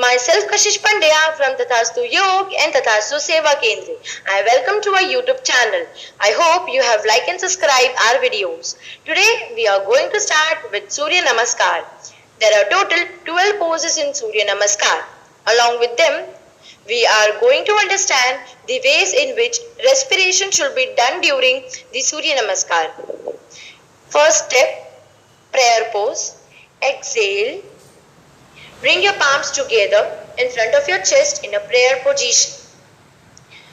Myself Kashish Pandya from Tathastu Yog and Tathastu Seva Kendra. I welcome to our YouTube channel. I hope you have liked and subscribed our videos. Today we are going to start with Surya Namaskar. There are total 12 poses in Surya Namaskar. Along with them, we are going to understand the ways in which respiration should be done during the Surya Namaskar. First step, prayer pose. Exhale. Bring your palms together in front of your chest in a prayer position.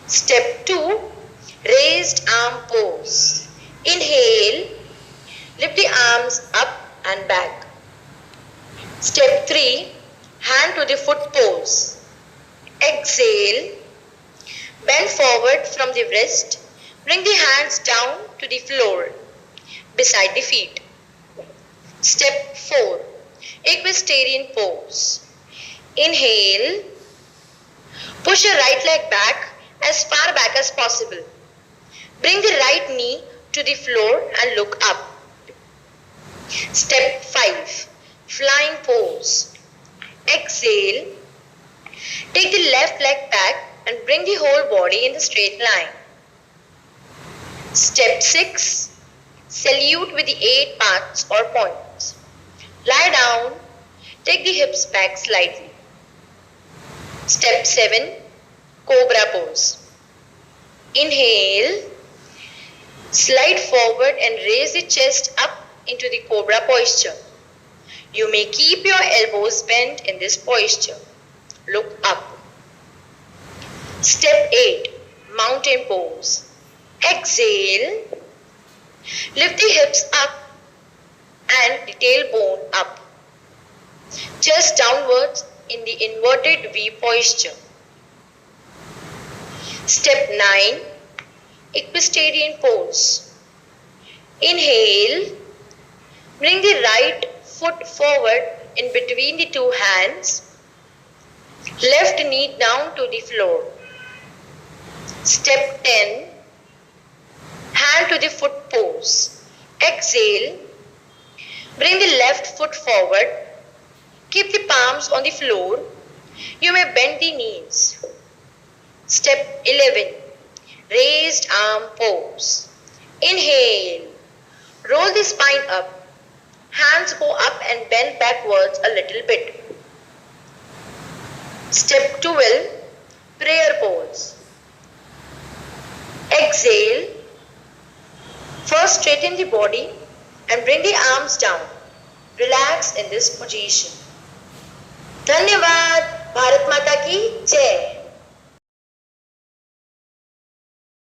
Step 2, raised arm pose. Inhale, lift the arms up and back. Step 3, hand to the foot pose. Exhale, bend forward from the wrist. Bring the hands down to the floor beside the feet. Step 4, equestrian pose. Inhale, push your right leg back as far back as possible. Bring the right knee to the floor and look up. Step 5, flying pose. Exhale, take the left leg back and bring the whole body in the straight line. Step 6, salute with the 8 parts or points. Lie down, take the hips back slightly. Step 7, cobra pose. Inhale, slide forward and raise the chest up into the cobra posture. You may keep your elbows bent in this posture. Look up. Step 8, mountain pose. Exhale, lift the hips up and the tailbone up. Chest downwards in the inverted V posture. Step 9, equestrian pose. Inhale, bring the right foot forward in between the two hands. Left knee down to the floor. Step 10, hand to the foot pose. Exhale, bring the left foot forward. Keep the palms on the floor. You may bend the knees. Step 11, raised arm pose. Inhale, roll the spine up. Hands go up and bend backwards a little bit. Step 12, prayer pose. Exhale, first straighten the body and bring the arms down. Relax in this position. धन्यवाद. भारत माता की जय.